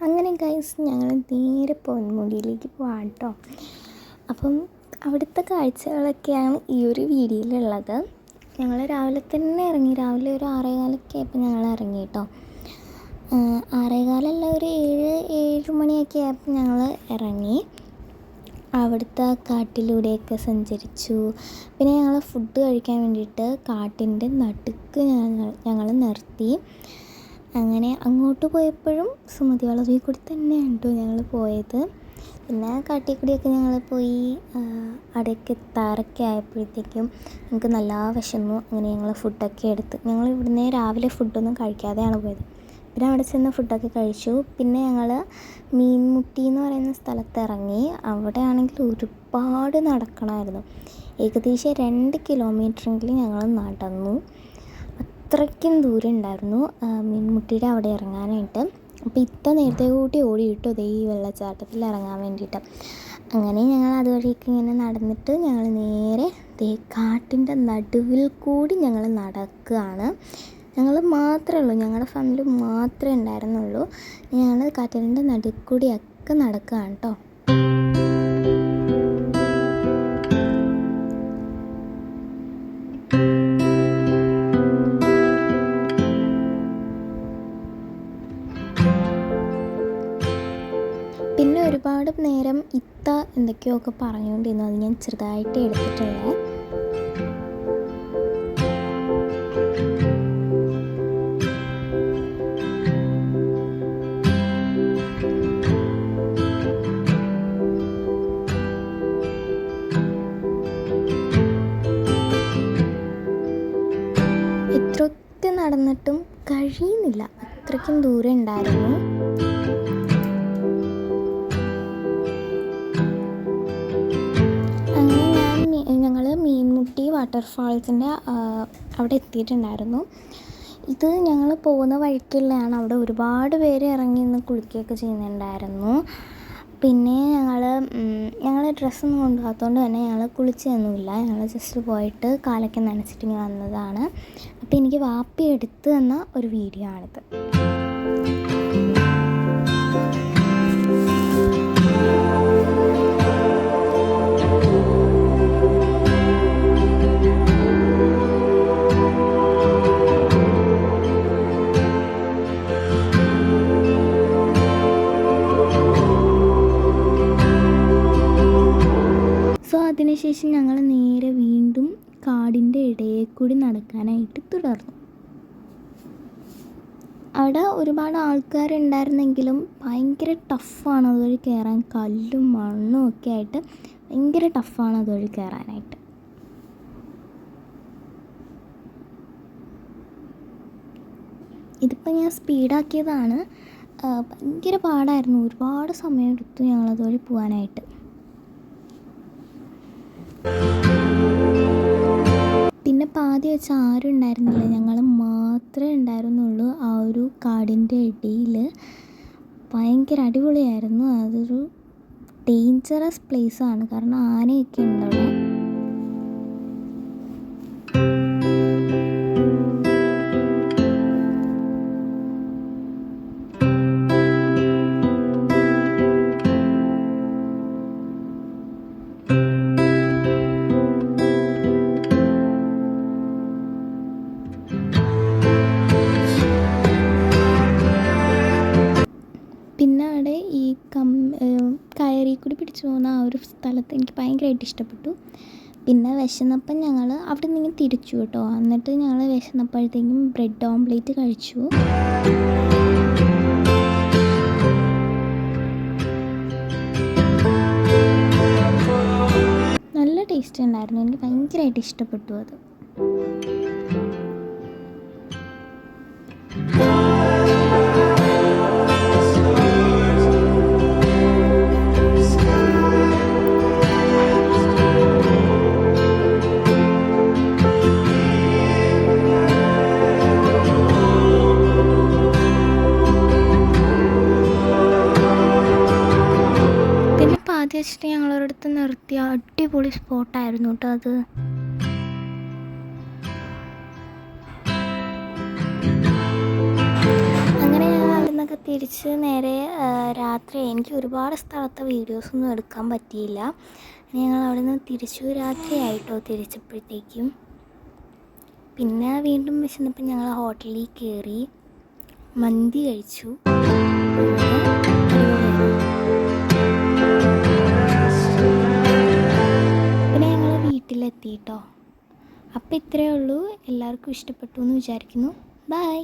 അങ്ങനെ ഗൈസ് ഞങ്ങൾ നേരെ പൊന്മുടിയിലേക്ക് പോകാം കേട്ടോ. അപ്പം അവിടുത്തെ കാഴ്ചകളൊക്കെയാണ് ഈ ഒരു വീഡിയോയിലുള്ളത്. ഞങ്ങൾ രാവിലെ തന്നെ ഇറങ്ങി, രാവിലെ ഒരു 6:15 ആയപ്പോൾ ഞങ്ങൾ ഇറങ്ങി കേട്ടോ. 6:15 ഒരു 7 മണിയൊക്കെ ആയപ്പോൾ ഞങ്ങൾ ഇറങ്ങി. അവിടുത്തെ കാട്ടിലൂടെയൊക്കെ സഞ്ചരിച്ചു. പിന്നെ ഞങ്ങൾ ഫുഡ് കഴിക്കാൻ വേണ്ടിയിട്ട് കാട്ടിൻ്റെ നടുക്ക് ഞങ്ങൾ നിർത്തി. അങ്ങനെ അങ്ങോട്ട് പോയപ്പോഴും സുമതി വളവിൽ കൂടി തന്നെയാണ് കേട്ടോ ഞങ്ങൾ പോയത്. പിന്നെ കാട്ടിൽ കൂടിയൊക്കെ ഞങ്ങൾ പോയി. അവിടേക്ക് എത്താറൊക്കെ ആയപ്പോഴത്തേക്കും ഞങ്ങൾക്ക് നല്ല വിശന്നു. അങ്ങനെ ഞങ്ങൾ ഫുഡൊക്കെ എടുത്ത് ഞങ്ങൾ ഇവിടുന്ന് രാവിലെ ഫുഡൊന്നും കഴിക്കാതെയാണ് പോയത്. പിന്നെ അവിടെ ചെന്ന് ഫുഡൊക്കെ കഴിച്ചു. പിന്നെ ഞങ്ങൾ മീൻമുട്ടി എന്ന് പറയുന്ന സ്ഥലത്ത് ഇറങ്ങി. അവിടെ ആണെങ്കിൽ ഒരുപാട് നടക്കണമായിരുന്നു. ഏകദേശം 2 കിലോമീറ്ററെങ്കിലും ഞങ്ങൾ നടന്നു. അത്രയ്ക്കും ദൂരം ഉണ്ടായിരുന്നു മീൻമുട്ടിയുടെ അവിടെ ഇറങ്ങാനായിട്ട്. അപ്പോൾ ഇത്ര നേരത്തെ കൂട്ടി ഓടിയിട്ടു അതേ ഈ വെള്ളച്ചാട്ടത്തിൽ ഇറങ്ങാൻ വേണ്ടിയിട്ട്. അങ്ങനെ ഞങ്ങൾ അതുവഴിയൊക്കെ ഇങ്ങനെ നടന്നിട്ട് ഞങ്ങൾ നേരെ കാട്ടിൻ്റെ നടുവിൽ കൂടി ഞങ്ങൾ നടക്കുകയാണ്. ഞങ്ങൾ മാത്രമേ ഉള്ളൂ, ഞങ്ങളുടെ ഫാമിലി മാത്രമേ ഉണ്ടായിരുന്നുള്ളൂ. ഞങ്ങൾ കാട്ടിൻ്റെ നടുവിൽ കൂടിയൊക്കെ നടക്കുകയാണ് കേട്ടോ. പിന്നെ ഒരുപാട് നേരം ഇത്ത എന്തൊക്കെയൊക്കെ പറഞ്ഞുകൊണ്ടിരുന്നു. അത് ഞാൻ ചെറുതായിട്ട് എടുത്തിട്ടുള്ളത്. എത്രയൊക്കെ നടന്നിട്ടും കഴിയുന്നില്ല, അത്രയ്ക്കും ദൂരം ഉണ്ടായിരുന്നു. ഞങ്ങൾ മീൻമുട്ടി വാട്ടർഫാൾസിൻ്റെ അവിടെ എത്തിയിട്ടുണ്ടായിരുന്നു. ഇത് ഞങ്ങൾ പോകുന്ന വഴിക്കുള്ളതാണ്. അവിടെ ഒരുപാട് പേര് ഇറങ്ങി നിന്ന് കുളിക്കുകയൊക്കെ ചെയ്യുന്നുണ്ടായിരുന്നു. പിന്നെ ഞങ്ങൾ ഡ്രസ്സൊന്നും കൊണ്ടുപോകാത്തതുകൊണ്ട് തന്നെ ഞങ്ങൾ കുളിച്ചൊന്നുമില്ല. ഞങ്ങൾ ജസ്റ്റ് പോയിട്ട് കാലൊക്കെ നനച്ചിട്ട് ഇങ്ങനെ വന്നതാണ്. അപ്പോൾ എനിക്ക് വാപ്പി എടുത്ത് തന്ന ഒരു വീഡിയോ ആണിത്. അതിനുശേഷം ഞങ്ങൾ നേരെ വീണ്ടും കാടിൻ്റെ ഇടയിൽ കൂടി നടക്കാനായിട്ട് തുടർന്നു. അവിടെ ഒരുപാട് ആൾക്കാരുണ്ടായിരുന്നെങ്കിലും ഭയങ്കര ടഫാണ് അതുവഴി കയറാൻ. കല്ലും മണ്ണും ഒക്കെ ആയിട്ട് ഭയങ്കര ടഫാണ് അതുവഴി കയറാനായിട്ട്. ഇതിപ്പോൾ ഞാൻ സ്പീഡാക്കിയതാണ്. ഭയങ്കര പാടായിരുന്നു. ഒരുപാട് സമയം എടുത്തു ഞങ്ങളതുവഴി പോകാനായിട്ട്. പിന്നെ പാതി വെച്ച് ആരും ഉണ്ടായിരുന്നില്ല, ഞങ്ങൾ മാത്രമേ ഉണ്ടായിരുന്നുള്ളൂ ആ ഒരു കാടിൻ്റെ ഇടയിൽ. ഭയങ്കര അടിപൊളിയായിരുന്നു. അതൊരു ഡേഞ്ചറസ് പ്ലേസാണ്, കാരണം ആനയൊക്കെ ഉണ്ട് അവിടെ. പിന്നെ അവിടെ ഈ കയറി കൂടി പിടിച്ചു പോകുന്ന ആ ഒരു സ്ഥലത്ത് എനിക്ക് ഭയങ്കരമായിട്ട് ഇഷ്ടപ്പെട്ടു. പിന്നെ വിശന്നപ്പം ഞങ്ങൾ അവിടെ നിന്ന് തിരിച്ചു കേട്ടോ. എന്നിട്ട് ഞങ്ങൾ വിശന്നപ്പോഴത്തേക്കും ബ്രെഡ് ഓംപ്ലേറ്റ് കഴിച്ചു. നല്ല ടേസ്റ്റ് ഉണ്ടായിരുന്നു, എനിക്ക് ഭയങ്കരമായിട്ട് ഇഷ്ടപ്പെട്ടു അത്. ആദ്യം വെച്ചിട്ട് ഞങ്ങളൊരിടത്ത് നിർത്തിയ അടിപൊളി സ്പോട്ടായിരുന്നു കേട്ടോ അത്. അപ്പോൾ തിരിച്ച് നേരെ രാത്രി എനിക്ക് ഒരുപാട് സ്ഥലത്തെ വീഡിയോസൊന്നും എടുക്കാൻ പറ്റിയില്ല. ഞങ്ങൾ അവിടെ നിന്ന് തിരിച്ചു രാത്രിയായിട്ടോ തിരിച്ചപ്പോഴത്തേക്കും. പിന്നെ വീണ്ടും വിശന്നപ്പോൾ ഞങ്ങൾ ഹോട്ടലിൽ കയറി മന്തി കഴിച്ചു. പിന്നെ ഞങ്ങൾ വീട്ടിലെത്തി കേട്ടോ. അപ്പോൾ ഇത്രയേ ഉള്ളൂ. എല്ലാവർക്കും ഇഷ്ടപ്പെട്ടു എന്ന് വിചാരിക്കുന്നു. ബൈ.